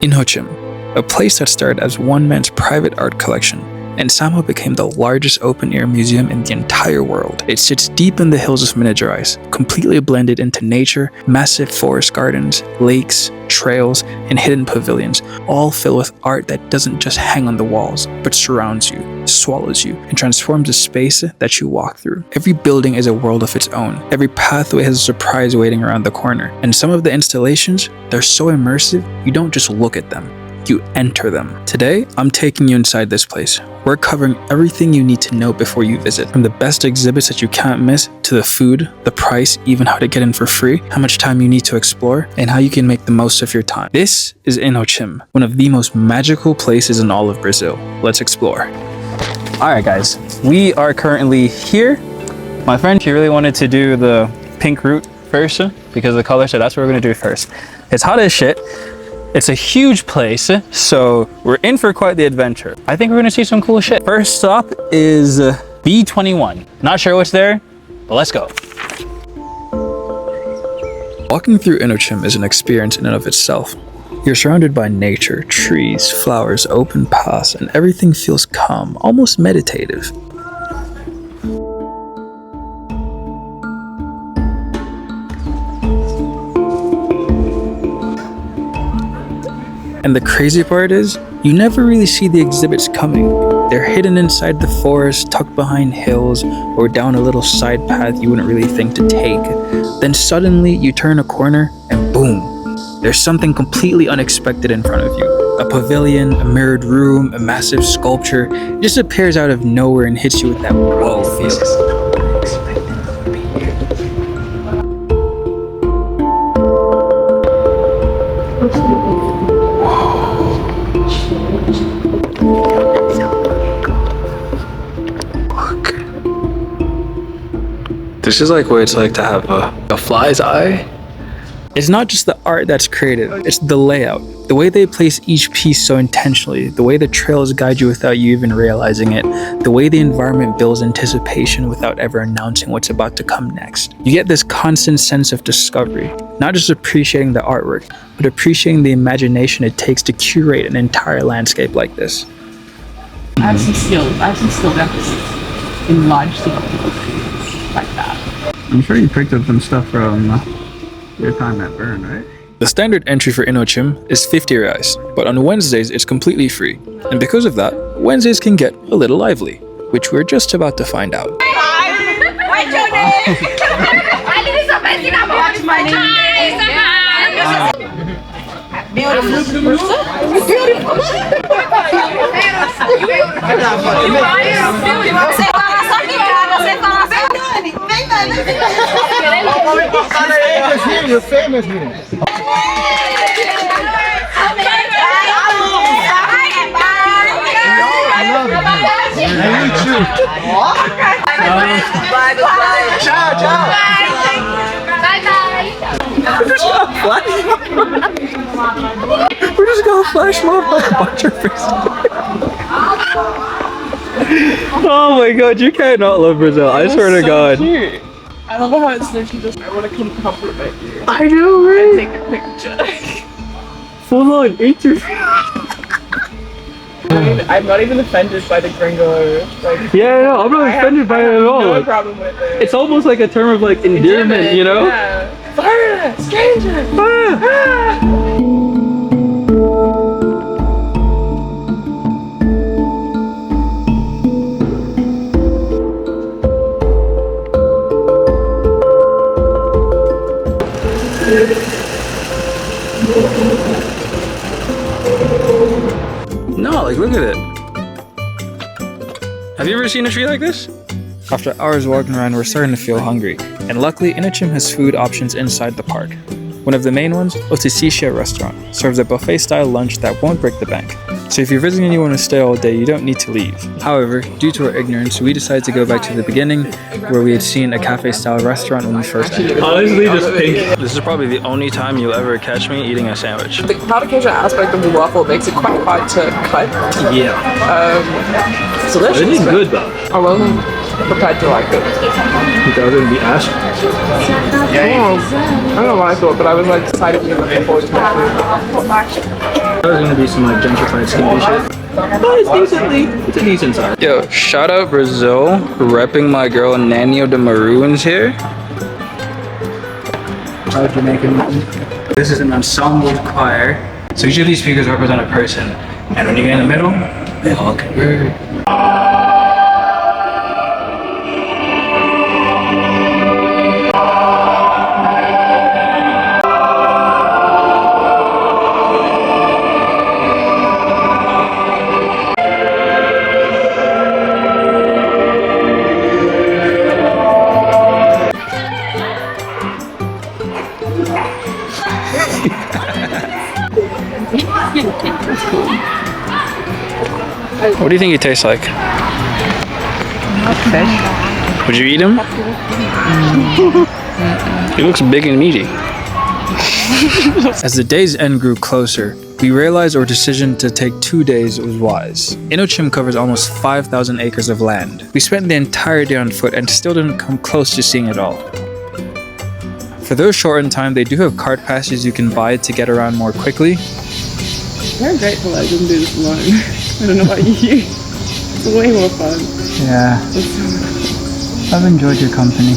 Inhotim, a place that started as one man's private art collection, and somehow became the largest open-air museum in the entire world. It sits deep in the hills of Minas Gerais, completely blended into nature, massive forest gardens, lakes, trails, and hidden pavilions, all filled with art that doesn't just hang on the walls, but surrounds you, swallows you, and transforms the space that you walk through. Every building is a world of its own. Every pathway has a surprise waiting around the corner. And some of the installations, they're so immersive, you don't just look at them. You enter them. Today, I'm taking you inside this place. We're covering everything you need to know before you visit, from the best exhibits that you can't miss, to the food, the price, even how to get in for free, how much time you need to explore, and how you can make the most of your time. This is Inhotim, one of the most magical places in all of Brazil. Let's explore. Alright guys, we are currently here. My friend, she really wanted to do the pink route first because of the color, so that's what we're gonna do first. It's hot as shit. It's a huge place, so we're in for quite the adventure. I think we're gonna see some cool shit. First stop is B21. Not sure what's there, but let's go. Walking through Inhotim is an experience in and of itself. You're surrounded by nature, trees, flowers, open paths, and everything feels calm, almost meditative. And the crazy part is, you never really see the exhibits coming. They're hidden inside the forest, tucked behind hills, or down a little side path you wouldn't really think to take. Then suddenly you turn a corner and boom, there's something completely unexpected in front of you. A pavilion, a mirrored room, a massive sculpture. It just appears out of nowhere and hits you with that whoa feel. This is like what it's like to have a fly's eye. It's not just the art that's created, it's the layout. The way they place each piece so intentionally, the way the trails guide you without you even realizing it, the way the environment builds anticipation without ever announcing what's about to come next. You get this constant sense of discovery, not just appreciating the artwork, but appreciating the imagination it takes to curate an entire landscape like this. I have some skill deficits in large scale like that. I'm sure you picked up some stuff from your time at Bern, right? The standard entry for Inhotim is 50 reais, but on Wednesdays it's completely free. And because of that, Wednesdays can get a little lively, which we're just about to find out. What's your name? What's my name? Beautiful. You're famous, man. Ciao, ciao. We're just gonna flash mob by a bunch of Oh my god, you cannot love Brazil. I swear to God. Cute. I love how it's literally just, I want to come compliment you. I know, right? Take a picture. Full on interview. I'm not even offended by the gringo. Like, Yeah, no, I'm not offended by it at all. No Like, problem with it. it's almost like a term of like endearment, you know? Yeah. Foreigner, stranger. No, like look at it. Have you ever seen a tree like this? After hours walking around, we're starting to feel hungry. And luckily, Inhotim has food options inside the park. One of the main ones, Botanical restaurant, serves a buffet-style lunch that won't break the bank. So if you're visiting and you want to stay all day, you don't need to leave. However, due to our ignorance, we decided to go back to the beginning, where we had seen a cafe-style restaurant when we first entered. Honestly, just pink. This is probably the only time you'll ever catch me eating a sandwich. The crowd occasion aspect of the waffle makes it quite hard to cut. Yeah. It's delicious. It is good though. I wasn't prepared to like it. You thought it would be ash? I don't know what I thought, but I was like decidedly looking forward to it. How be some like gentrified skimpy shit. But it's a decent size. Yo, shout out Brazil, repping my girl Nanio de Maroons here. Proud Jamaican. This is an ensemble choir. So each of these speakers represent a person. And when you get in the middle, they all converge. What do you think he tastes like? Fish. Would you eat him? He looks big and meaty. As the day's end grew closer, we realized our decision to take 2 days was wise. Inhotim covers almost 5,000 acres of land. We spent the entire day on foot and still didn't come close to seeing it all. For those short in time, they do have cart passes you can buy to get around more quickly. Very grateful I didn't do this alone. I don't know about you. It's way more fun. Yeah. I've enjoyed your company.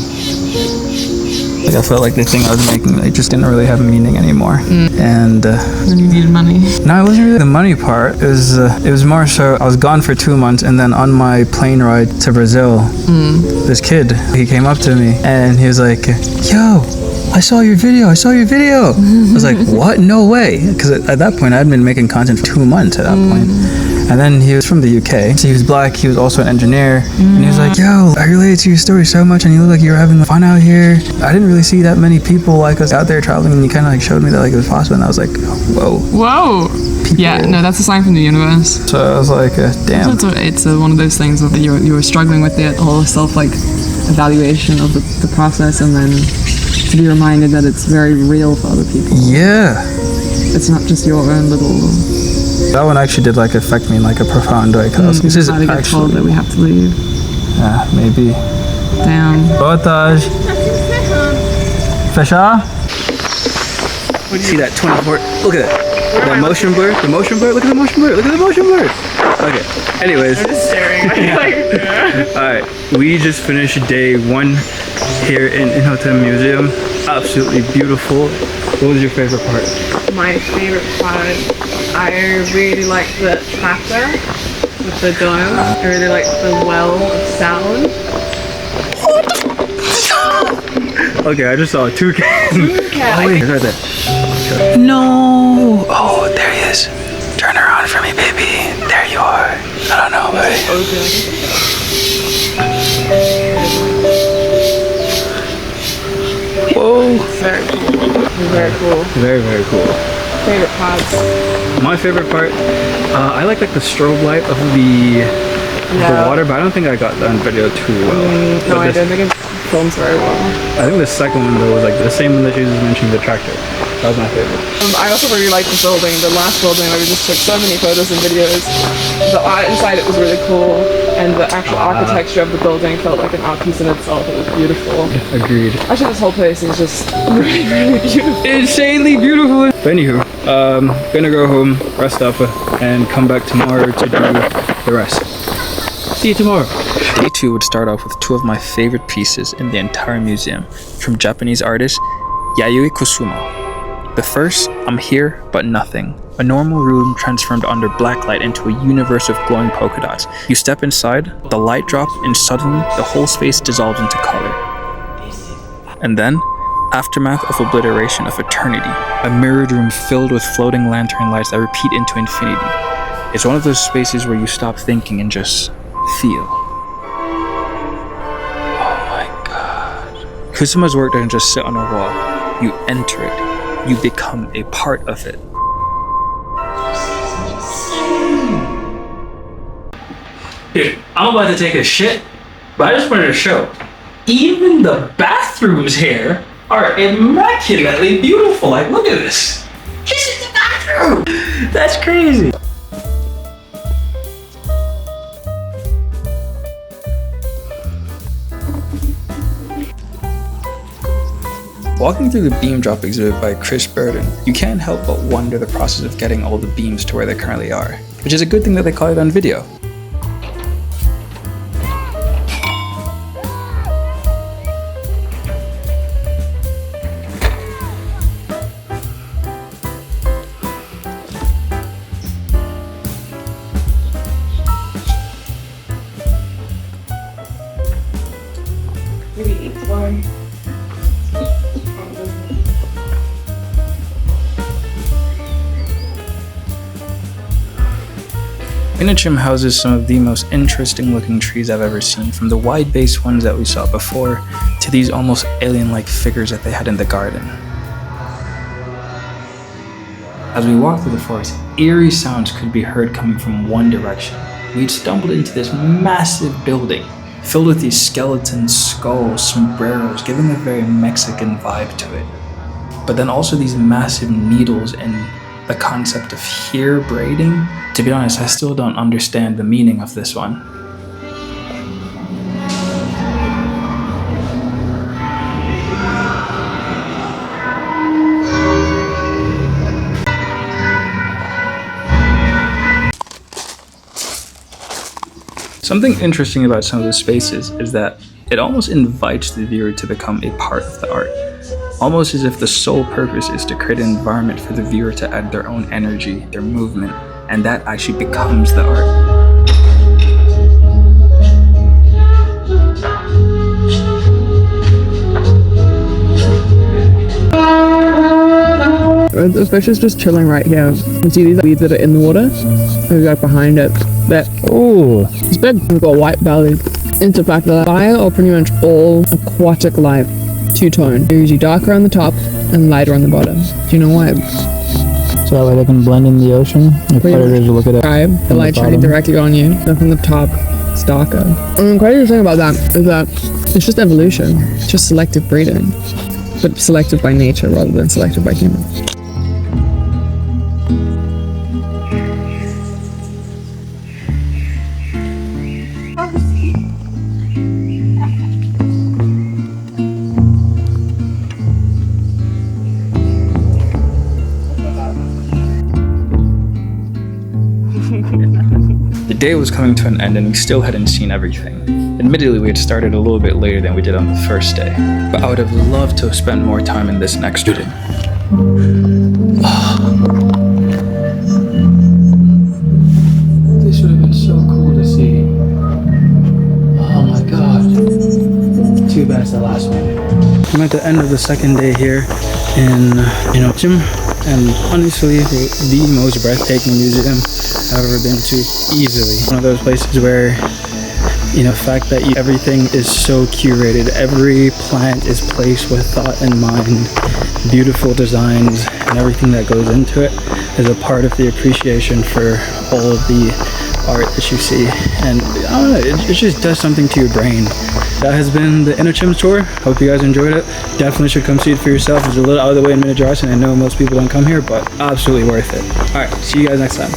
Like I felt like the thing I was making like just didn't really have meaning anymore. And Then you needed money. no, it wasn't really the money part. It was more so I was gone for 2 months, and then on my plane ride to Brazil, this kid, he came up to me and he was like, "Yo, I saw your video. I was like, what? No way. Because at that point, I had been making content for 2 months at that point. And then he was from the UK. So he was black. He was also an engineer. And he was like, yo, I related to your story so much. And you look like you were having fun out here. I didn't really see that many people like us out there traveling. And you kind of like showed me that like it was possible. And I was like, whoa. Whoa. Yeah, no, that's a sign from the universe. So I was like, damn. It's one of those things that you're struggling with the whole self like evaluation of the process, and then to be reminded that it's very real for other people. Yeah. It's not just your own little. That one actually did like affect me in like a profound way. Cause this is actually get told that we have to leave. Yeah, maybe. Damn. Botage. Fechar? See that 24? Look at that. That motion blur. The motion blur. Look at the motion blur. Look at the motion blur. Okay. Anyways. I'm just staring. Alright. We just finished day 1 here in Inhotim Museum. Absolutely beautiful. What was your favorite part? My favorite part, I really like the tractor with the dome. I really like the well of sound. Okay, I just saw a toucan. Toucan. Oh, wait, he's right there. No! Oh, there he is. Turn around for me, baby. There you are. I don't know, buddy. Whoa! Very cool. Very cool. Very, very cool. Favorite parts? My favorite part, I like the strobe light of the water, but I don't think I got that on video too well. No, I don't think it films very well. I think the second one though was like the same one that she was mentioning, the tractor. That was my favorite. I also really liked the building, the last building where we just took so many photos and videos. The art inside it was really cool, and the actual architecture of the building felt like an art piece in itself. It was beautiful. Agreed. Actually, this whole place is just really, really beautiful. Insanely beautiful. But anywho, gonna go home, rest up, and come back tomorrow to do the rest. See you tomorrow. Day 2 would start off with 2 of my favorite pieces in the entire museum from Japanese artist Yayoi Kusuma. The first, I'm Here But Nothing. A normal room transformed under black light into a universe of glowing polka dots. You step inside, the light drops, and suddenly the whole space dissolves into color. And then, Aftermath of Obliteration of Eternity. A mirrored room filled with floating lantern lights that repeat into infinity. It's one of those spaces where you stop thinking and just feel. Oh my god. Kusuma's work doesn't just sit on a wall. You enter it. You become a part of it. Dude, I'm about to take a shit, but I just wanted to show. Even the bathrooms here are immaculately beautiful. Like, look at this. This is the bathroom. That's crazy. Walking through the beam drop exhibit by Chris Burden, you can't help but wonder the process of getting all the beams to where they currently are, which is a good thing that they caught it on video. Maybe eat one. Inhotim houses some of the most interesting looking trees I've ever seen, from the wide-based ones that we saw before to these almost alien-like figures that they had in the garden. As we walked through the forest, eerie sounds could be heard coming from one direction. We'd stumbled into this massive building filled with these skeletons, skulls, sombreros, giving a very Mexican vibe to it. But then also these massive needles and the concept of hair braiding. To be honest, I still don't understand the meaning of this one. Something interesting about some of the spaces is that it almost invites the viewer to become a part of the art. Almost as if the sole purpose is to create an environment for the viewer to add their own energy, their movement, and that actually becomes the art. This fish is just chilling right here. You see these weeds that are in the water? There's like behind it. That, oh, it's big. It's got a white belly. It's the fact that fire or pretty much all aquatic life, two-tone. They're usually darker on the top and lighter on the bottom. Do you know why? So that way they can blend in the ocean. If predators look at it. Right, the light shining directly on you. So from the top, it's darker. And the crazy thing about that is that it's just evolution. It's just selective breeding. But selected by nature rather than selected by humans. The day was coming to an end and we still hadn't seen everything. Admittedly, we had started a little bit later than we did on the first day, but I would have loved to have spent more time in this next reading. This would have been so cool to see. Oh my god. Too bad it's the last one. I'm at the end of the second day here in Inhotim, and honestly, the most breathtaking museum I've ever been to, easily. One of those places where, the fact that everything is so curated, every plant is placed with thought in mind, beautiful designs, and everything that goes into it is a part of the appreciation for all of the art that you see. And I don't know, it just does something to your brain. That has been the Inhotim tour. Hope you guys enjoyed it. Definitely should come see it for yourself. It's a little out of the way in Minas Gerais, and I know most people don't come here, but absolutely worth it. Alright, see you guys next time.